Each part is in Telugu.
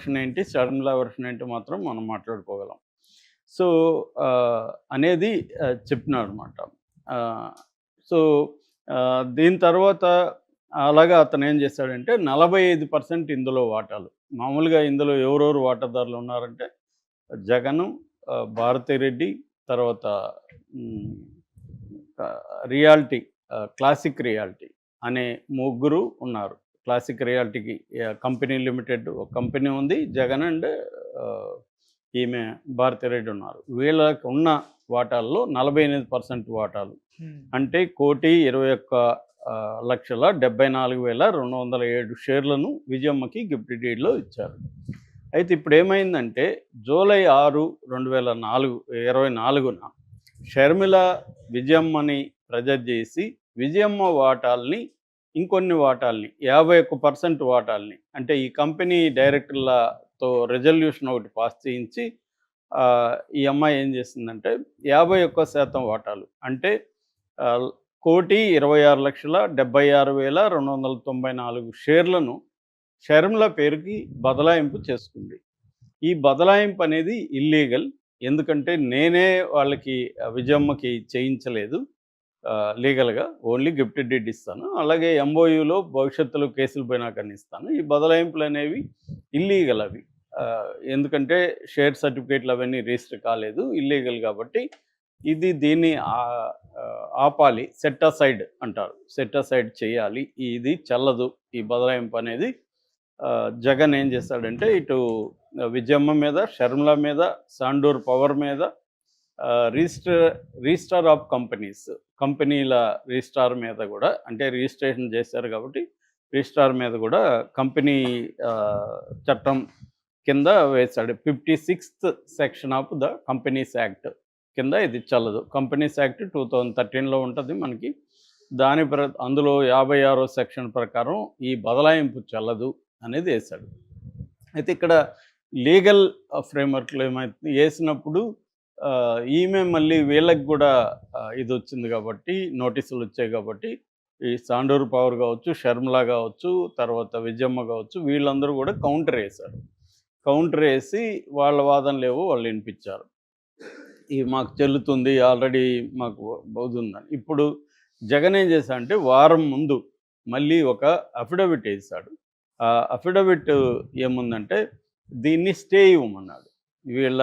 వెర్షన్ ఏంటి, షర్మిల వెర్షన్ ఏంటి మాత్రం మనం మాట్లాడుకోగలం. సో, అనేది చెప్పినాడనమాట. ఆహ్, సో, దీని తర్వాత అలాగా అతనేం చేశాడంటే 45% ఇందులో వాటాలు. మామూలుగా ఇందులో ఎవరెవరు వాటాదారులు ఉన్నారంటే జగను, భారతిరెడ్డి, తర్వాత హ్మ్, రియాల్టీ క్లాసిక్ రియాల్టీ అనే ముగ్గురు ఉన్నారు. క్లాసిక్ రియాల్టీకి కంపెనీ లిమిటెడ్ ఒక కంపెనీ ఉంది. జగన్ అండ్ ఆహ్, ఈమె భారతిరెడ్డి ఉన్నారు. వీళ్ళకి ఉన్న వాటాల్లో 48% వాటాలు. అంటే 1,21,74,207 షేర్లను విజయమ్మకి గిఫ్ట్ డీడ్‌లో ఇచ్చారు. అయితే ఇప్పుడేమైందంటే జూలై 6, 2024 షర్మిల విజయమ్మని ప్రెజర్ చేసి విజయమ్మ వాటాల్ని ఇంకొన్ని వాటాల్ని 51% వాటాల్ని అంటే ఈ కంపెనీ డైరెక్టర్లతో రెజల్యూషన్ ఒకటి పాస్ చేయించి ఈ అమ్మాయి ఏం చేసిందంటే 51% వాటాలు అంటే 1,26,76,294 షేర్లను షర్మిల పేరుకి బదలాయింపు చేసుకుంది. ఈ బదలాయింపు అనేది ఇల్లీగల్. ఎందుకంటే నేనే వాళ్ళకి విజయమ్మకి చేయించలేదు లీగల్‌గా. ఓన్లీ గిఫ్ట్ డీడ్ ఇస్తాను. అలాగే ఎంఓయూలో భవిష్యత్తులో కేసులు పోయినాకని ఇస్తాను. ఈ బదలాయింపులనేవి ఇల్లీగల్ అవి. ఎందుకంటే షేర్ సర్టిఫికేట్లు అవన్నీ రిజిస్టర్ కాలేదు. ఇల్లీగల్ కాబట్టి దీన్ని ఆపాలి. సెట్ అసైడ్ అంటారు. సెట్ అసైడ్ చేయాలి. ఇది చెల్లదు. ఈ బదలాయింపు అనేది జగన్ ఏం చేశాడంటే ఇటు విజయమ్మ మీద, షర్మిల మీద, సాండూర్ పవర్ మీద రిజిస్ట్రార్ ఆఫ్ కంపెనీల రిజిస్ట్రార్ మీద కూడా అంటే రిజిస్ట్రేషన్ చేశారు కాబట్టి రిజిస్ట్రార్ మీద కూడా కంపెనీ చట్టం కింద వేశాడు. 56th section of the companies act కింద ఇది చల్లదు. కంపెనీస్ యాక్ట్ 2013లో ఉంటుంది మనకి. అందులో 56వ సెక్షన్ ప్రకారం ఈ బదలాయింపు చెల్లదు అనేది వేశాడు. అయితే ఇక్కడ లీగల్ ఫ్రేమ్వర్క్లో ఏమైతుంది వేసినప్పుడు ఈమె మళ్ళీ వీళ్ళకి కూడా ఇది వచ్చింది కాబట్టి నోటీసులు వచ్చాయి కాబట్టి ఈ సాండూరు పవర్ కావచ్చు, షర్మిల కావచ్చు, తర్వాత విజయమ్మ కావచ్చు వీళ్ళందరూ కూడా కౌంటర్ వేశారు. కౌంటర్ వేసి వాళ్ళ వాదనలేవో వాళ్ళు వినిపించారు. మాకు చెల్లుతుంది ఆల్రెడీ మాకు బౌదుందని. ఇప్పుడు జగన్ ఏం చేశాడంటే వారం ముందు మళ్ళీ ఒక అఫిడవిట్ వేశాడు. ఆ అఫిడవిట్ ఏముందంటే దీన్ని స్టే ఇవ్వమన్నాడు. వీళ్ళ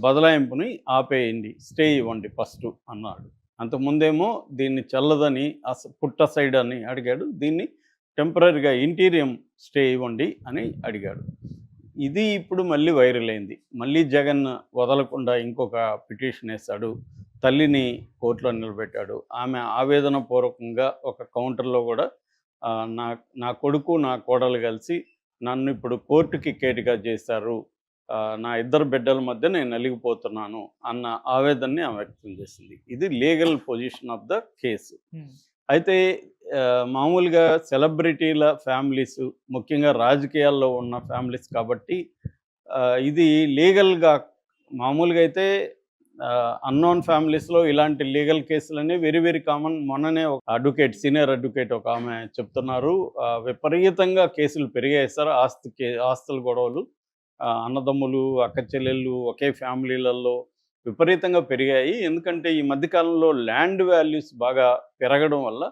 బదలాయింపుని ఆపేయండి, స్టే ఇవ్వండి ఫస్ట్ అన్నాడు. అంతకుముందేమో దీన్ని చల్లదని పుట్ట సైడ్ అని అడిగాడు. దీన్ని టెంపరీగా ఇంటీరియం స్టే ఇవ్వండి అని అడిగాడు. ఇది ఇప్పుడు మళ్ళీ వైరల్ అయింది. మళ్ళీ జగన్ వదలకుండా ఇంకొక పిటిషన్ వేశాడు. తల్లిని కోర్టులో నిలబెట్టాడు. ఆమె ఆవేదన పూర్వకంగా ఒక కౌంటర్లో కూడా నా కొడుకు నా కోడలు కలిసి నన్ను ఇప్పుడు కోర్టుకి కేటుగా చేశారు, నా ఇద్దరు బిడ్డల మధ్య నేను నలిగిపోతున్నాను అన్న ఆవేదనని ఆమె వ్యక్తం చేసింది. ఇది legal position of the case. అయితే మామూలుగా సెలబ్రిటీల ఫ్యామిలీస్ ముఖ్యంగా రాజకీయాల్లో ఉన్న ఫ్యామిలీస్ కాబట్టి ఇది లీగల్గా మామూలుగా అయితే అన్నోన్ ఫ్యామిలీస్లో ఇలాంటి లీగల్ కేసులన్నీ వెరీ వెరీ కామన్. మొన్ననే ఒక సీనియర్ అడ్వకేట్ ఒక ఆమె చెప్తున్నారు విపరీతంగా కేసులు పెరిగాయి సార్, ఆస్తుల గొడవలు అన్నదమ్ములు అక్క చెల్లెళ్ళు ఒకే ఫ్యామిలీలలో విపరీతంగా పెరిగాయి. ఎందుకంటే ఈ మధ్యకాలంలో ల్యాండ్ వాల్యూస్ బాగా పెరగడం వల్ల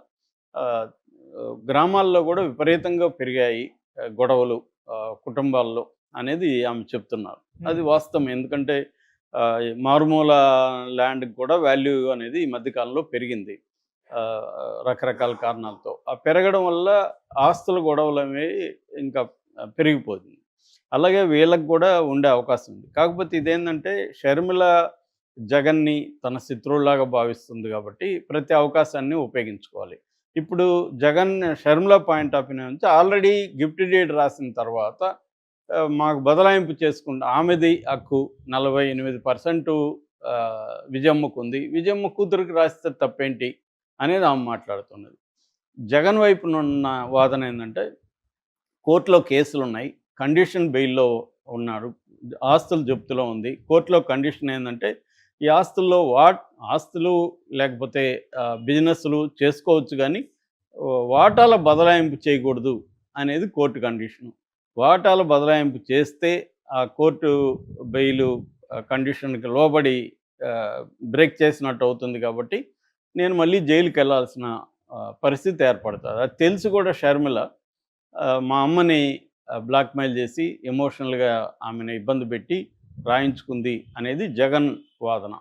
గ్రామాల్లో కూడా విపరీతంగా పెరిగాయి గొడవలు కుటుంబాల్లో అనేది ఆమె చెప్తున్నారు. అది వాస్తవం. ఎందుకంటే మారుమూల ల్యాండ్కి కూడా వాల్యూ అనేది ఈ మధ్యకాలంలో పెరిగింది రకరకాల కారణాలతో. ఆ పెరగడం వల్ల ఆస్తుల గొడవలు అనేవి ఇంకా పెరిగిపోతుంది. అలాగే వీళ్ళకి కూడా ఉండే అవకాశం ఉంది. కాకపోతే ఇదేంటంటే షర్మిల జగన్ని తన శత్రువులాగా భావిస్తుంది కాబట్టి ప్రతి అవకాశాన్ని ఉపయోగించుకోవాలి. ఇప్పుడు Jagan Sharmila point of view నుంచి ఆల్రెడీ గిఫ్ట్ డీడ్ రాసిన తర్వాత మాకు బదలాయింపు చేసుకుంటా ఆమెది హక్కు 48% విజయమ్మకు ఉంది, విజయమ్మ కూతురికి రాస్తే తప్పేంటి అనేది ఆమె మాట్లాడుతున్నది. జగన్ వైపునున్న వాదన ఏంటంటే కోర్టులో కేసులు ఉన్నాయి, కండిషన్ బెయిల్లో ఉన్నాడు, ఆస్తులు జప్తులో ఉంది. కోర్టులో కండిషన్ ఏంటంటే ఈ ఆస్తులు లేకపోతే బిజినెస్లు చేసుకోవచ్చు కానీ వాటాల బదలాయింపు చేయకూడదు అనేది కోర్టు కండిషను. వాటాల బదలాయింపు చేస్తే ఆ కోర్టు బెయిలు కండిషన్‌కి లోబడి బ్రేక్ చేసినట్టు అవుతుంది కాబట్టి, నేను మళ్ళీ జైలుకెళ్ళాల్సిన పరిస్థితి ఏర్పడతది. అది తెలిసి కూడా షర్మిల మా అమ్మని బ్లాక్‌మెయిల్ చేసి, ఎమోషనల్‌గా ఆమెని ఇబ్బంది పెట్టి రాయించుకుంది అనేది జగన్ వాదన.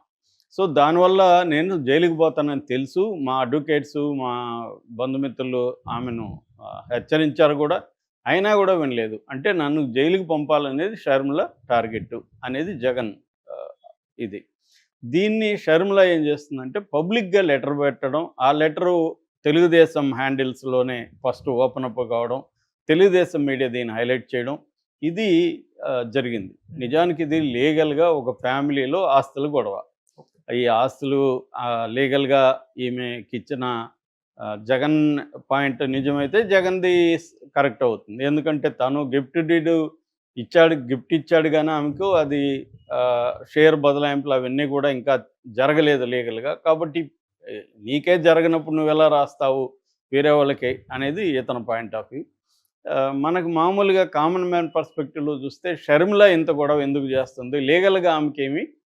సో, దానివల్ల నేను జైలుకి పోతానని తెలుసు. మా అడ్వకేట్సు, మా బంధుమిత్రులు ఆమెను హెచ్చరించారు గూడా. అయినా గూడా వినలేదు. అంటే నన్ను జైలుకి పంపాలనేది షర్మిల టార్గెట్టు అనేది జగన్ ఆహ్, ఇది. దీన్ని షర్మిల ఏం చేస్తుందంటే పబ్లిక్‌గా లెటర్ పెట్టడం. ఆ లెటరు తెలుగుదేశం హ్యాండిల్స్‌లోనే ఫస్ట్ ఓపెన్ అప్ కావడం. తెలుగుదేశం మీడియా దీన్ని హైలైట్ చేయడం. ఇది జరిగింది. నిజానికి ఇది లీగల్‌గా ఒక ఫ్యామిలీలో ఆస్తుల గొడవ. ఈ ఆస్తులు లీగల్‌గా ఈమెకిచ్చిన జగన్ పాయింట్ నిజమైతే జగన్‌ది కరెక్ట్ అవుతుంది. ఎందుకంటే తను గిఫ్ట్ డీడ్ ఇచ్చాడు. గిఫ్ట్ ఇచ్చాడు గానీ ఆమెకు అది షేర్ బదలాయింపులు అవన్నీ గూడా ఇంకా జరగలేదు లీగల్‌గా. కాబట్టి నీకే జరగనప్పుడు నువ్వెలా రాస్తావు వేరే వాళ్ళకి అనేది ఇతని పాయింట్ ఆఫ్ వ్యూ. మనకు మామూలుగా కామన్ మ్యాన్ పర్స్పెక్టివ్‌లో చూస్తే షర్మిల ఇంత గొడవ ఎందుకు జేస్తుంది? లీగల్‌గా ఆమెకేమి